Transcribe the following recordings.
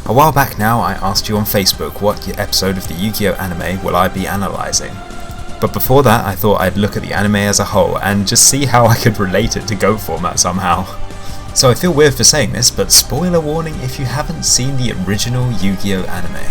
A while back now I asked you on Facebook what episode of the Yu-Gi-Oh anime will I be analysing. But before that I thought I'd look at the anime as a whole and just see how I could relate it to GOAT format somehow. So I feel weird for saying this, but spoiler warning if you haven't seen the original Yu-Gi-Oh anime.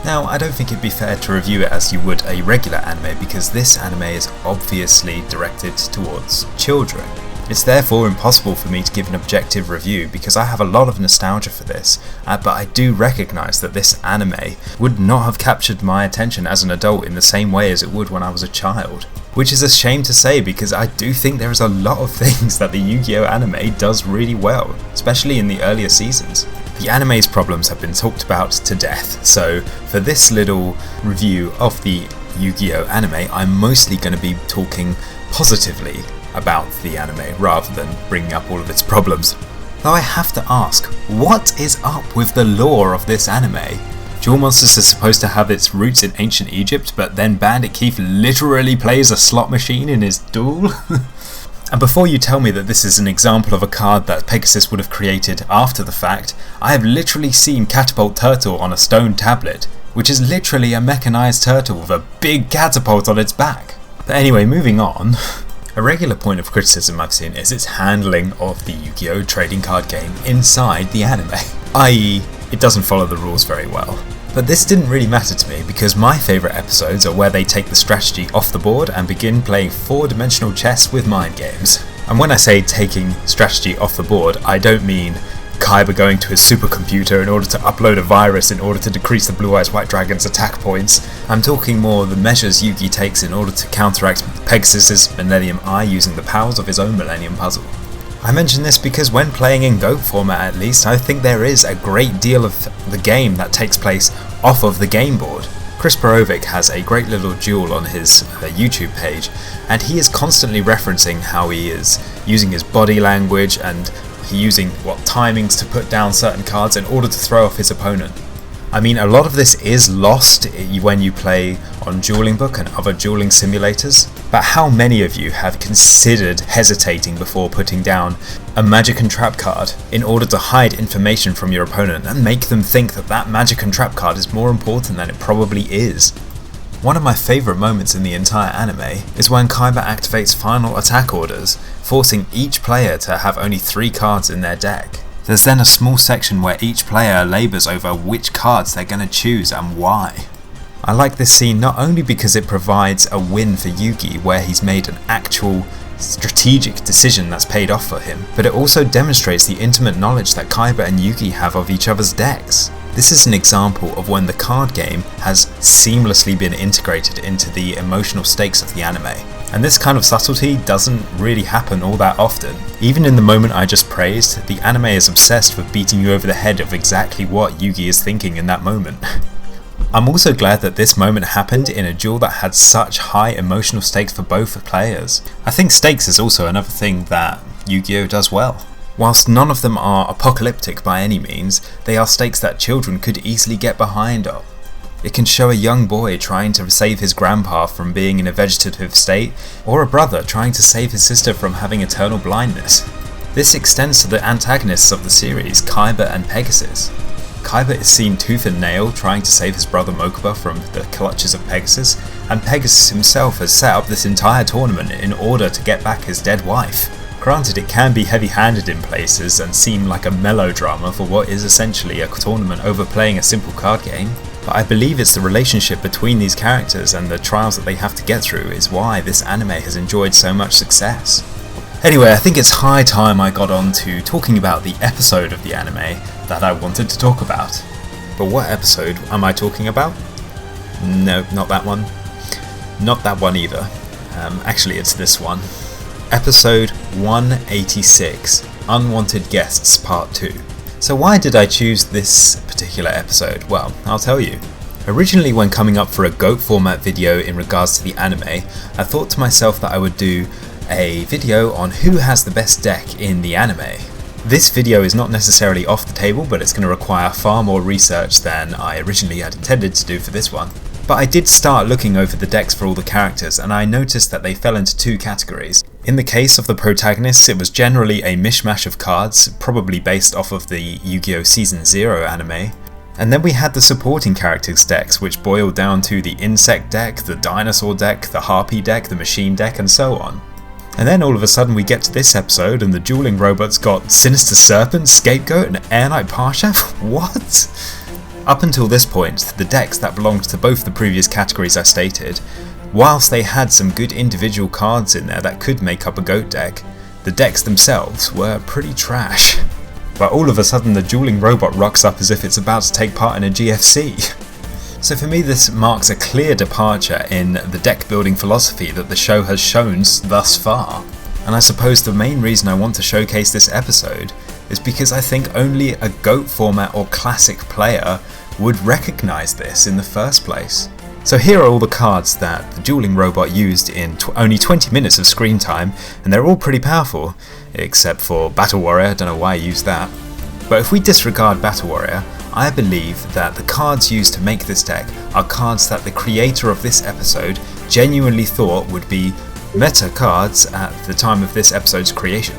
Now, I don't think it'd be fair to review it as you would a regular anime because this anime is obviously directed towards children. It's therefore impossible for me to give an objective review because I have a lot of nostalgia for this, but I do recognise that this anime would not have captured my attention as an adult in the same way as it would when I was a child. Which is a shame to say because I do think there is a lot of things that the Yu-Gi-Oh anime does really well, especially in the earlier seasons. The anime's problems have been talked about to death, so for this little review of the Yu-Gi-Oh anime, I'm mostly going to be talking positively about the anime rather than bringing up all of its problems. Though I have to ask, what is up with the lore of this anime? Duel Monsters is supposed to have its roots in ancient Egypt, but then Bandit Keith literally plays a slot machine in his duel? And before you tell me that this is an example of a card that Pegasus would have created after the fact, I have literally seen Catapult Turtle on a stone tablet, which is literally a mechanized turtle with a big catapult on its back. But anyway, moving on. A regular point of criticism I've seen is its handling of the Yu-Gi-Oh trading card game inside the anime, i.e. it doesn't follow the rules very well. But this didn't really matter to me because my favourite episodes are where they take the strategy off the board and begin playing 4-dimensional chess with mind games. And when I say taking strategy off the board, I don't mean Kaiba going to his supercomputer in order to upload a virus in order to decrease the Blue Eyes White Dragon's attack points. I'm talking more the measures Yugi takes in order to counteract Pegasus' Millennium Eye using the powers of his own Millennium Puzzle. I mention this because when playing in GOAT format at least, I think there is a great deal of the game that takes place off of the game board. Chris Perovic has a great little duel on his YouTube page, and he is constantly referencing how he is using his body language and using what timings to put down certain cards in order to throw off his opponent. I mean, a lot of this is lost when you play on Dueling Book and other dueling simulators, but how many of you have considered hesitating before putting down a Magic and Trap card in order to hide information from your opponent and make them think that that Magic and Trap card is more important than it probably is? One of my favourite moments in the entire anime is when Kaiba activates final attack orders, forcing each player to have only 3 cards in their deck. There's then a small section where each player labours over which cards they're going to choose and why. I like this scene not only because it provides a win for Yugi where he's made an actual strategic decision that's paid off for him, but it also demonstrates the intimate knowledge that Kaiba and Yugi have of each other's decks. This is an example of when the card game has seamlessly been integrated into the emotional stakes of the anime. And this kind of subtlety doesn't really happen all that often. Even in the moment I just praised, the anime is obsessed with beating you over the head of exactly what Yugi is thinking in that moment. I'm also glad that this moment happened in a duel that had such high emotional stakes for both players. I think stakes is also another thing that Yu-Gi-Oh does well. Whilst none of them are apocalyptic by any means, they are stakes that children could easily get behind of. It can show a young boy trying to save his grandpa from being in a vegetative state, or a brother trying to save his sister from having eternal blindness. This extends to the antagonists of the series, Kaiba and Pegasus. Kaiba is seen tooth and nail trying to save his brother Mokuba from the clutches of Pegasus, and Pegasus himself has set up this entire tournament in order to get back his dead wife. Granted, it can be heavy-handed in places and seem like a melodrama for what is essentially a tournament over playing a simple card game, but I believe it's the relationship between these characters and the trials that they have to get through is why this anime has enjoyed so much success. Anyway, I think it's high time I got on to talking about the episode of the anime that I wanted to talk about. But what episode am I talking about? No, not that one. Not that one either. Actually, it's this one. Episode 186, Unwanted Guests Part 2. So why did I choose this particular episode? Well, I'll tell you. Originally, when coming up for a GOAT format video in regards to the anime, I thought to myself that I would do a video on who has the best deck in the anime. This video is not necessarily off the table, but it's going to require far more research than I originally had intended to do for this one. But I did start looking over the decks for all the characters, and I noticed that they fell into 2 categories. In the case of the protagonists, it was generally a mishmash of cards, probably based off of the Yu-Gi-Oh! Season 0 anime. And then we had the supporting characters decks, which boiled down to the insect deck, the dinosaur deck, the harpy deck, the machine deck, and so on. And then all of a sudden we get to this episode and the dueling robots got Sinister Serpent, Scapegoat, and Air Knight Parsha? What? Up until this point, the decks that belonged to both the previous categories I stated, whilst they had some good individual cards in there that could make up a GOAT deck, the decks themselves were pretty trash. But all of a sudden the dueling robot rocks up as if it's about to take part in a GFC. So for me this marks a clear departure in the deck building philosophy that the show has shown thus far. And I suppose the main reason I want to showcase this episode is because I think only a GOAT format or classic player would recognise this in the first place. So here are all the cards that the dueling robot used in only 20 minutes of screen time, and they're all pretty powerful, except for Battle Warrior. I don't know why I used that. But if we disregard Battle Warrior, I believe that the cards used to make this deck are cards that the creator of this episode genuinely thought would be meta cards at the time of this episode's creation.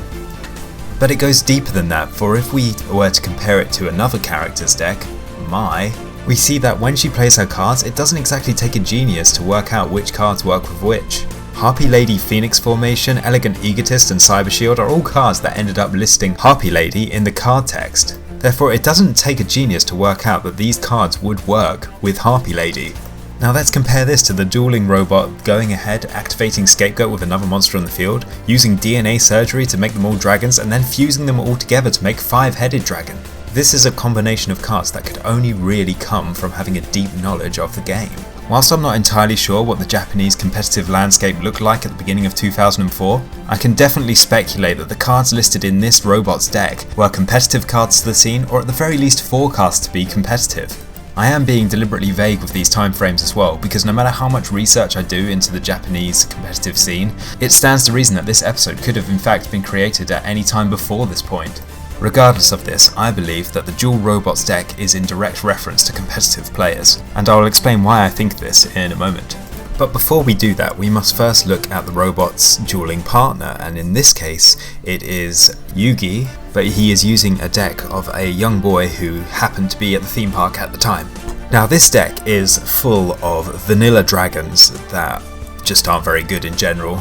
But it goes deeper than that, for if we were to compare it to another character's deck, Mai, we see that when she plays her cards, it doesn't exactly take a genius to work out which cards work with which. Harpy Lady, Phoenix Formation, Elegant Egotist, and Cyber Shield are all cards that ended up listing Harpy Lady in the card text. Therefore, it doesn't take a genius to work out that these cards would work with Harpy Lady. Now let's compare this to the dueling robot going ahead, activating Scapegoat with another monster on the field, using DNA surgery to make them all dragons, and then fusing them all together to make 5-headed dragon. This is a combination of cards that could only really come from having a deep knowledge of the game. Whilst I'm not entirely sure what the Japanese competitive landscape looked like at the beginning of 2004, I can definitely speculate that the cards listed in this robot's deck were competitive cards to the scene, or at the very least forecast to be competitive. I am being deliberately vague with these timeframes as well, because no matter how much research I do into the Japanese competitive scene, it stands to reason that this episode could have in fact been created at any time before this point. Regardless of this, I believe that the Duel Robots deck is in direct reference to competitive players, and I will explain why I think this in a moment. But before we do that, we must first look at the robot's dueling partner, and in this case it is Yugi, but he is using a deck of a young boy who happened to be at the theme park at the time. Now this deck is full of vanilla dragons that just aren't very good in general.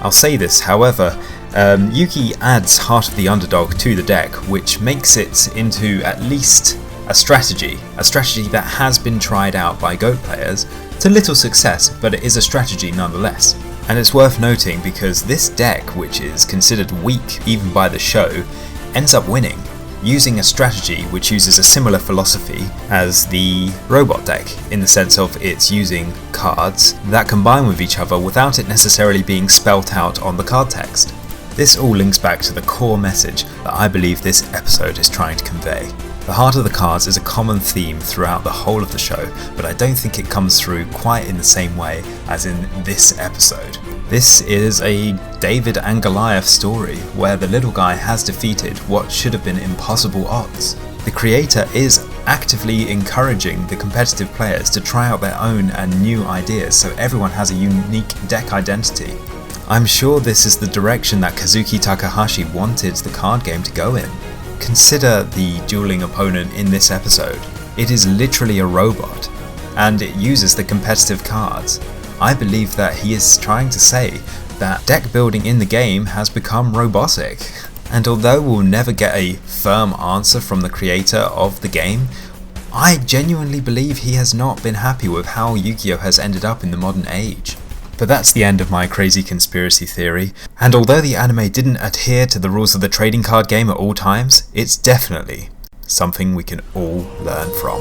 I'll say this, however, Yugi adds Heart of the Underdog to the deck, which makes it into at least a strategy that has been tried out by GOAT players to little success, but it is a strategy nonetheless. And it's worth noting because this deck, which is considered weak even by the show, ends up winning, using a strategy which uses a similar philosophy as the robot deck, in the sense of it's using cards that combine with each other without it necessarily being spelt out on the card text. This all links back to the core message that I believe this episode is trying to convey. The heart of the cards is a common theme throughout the whole of the show, but I don't think it comes through quite in the same way as in this episode. This is a David and Goliath story, where the little guy has defeated what should have been impossible odds. The creator is actively encouraging the competitive players to try out their own and new ideas so everyone has a unique deck identity. I'm sure this is the direction that Kazuki Takahashi wanted the card game to go in. Consider the dueling opponent in this episode. It is literally a robot, and it uses the competitive cards. I believe that he is trying to say that deck building in the game has become robotic. And although we'll never get a firm answer from the creator of the game, I genuinely believe he has not been happy with how Yu-Gi-Oh! Has ended up in the modern age. But that's the end of my crazy conspiracy theory, and although the anime didn't adhere to the rules of the trading card game at all times, it's definitely something we can all learn from.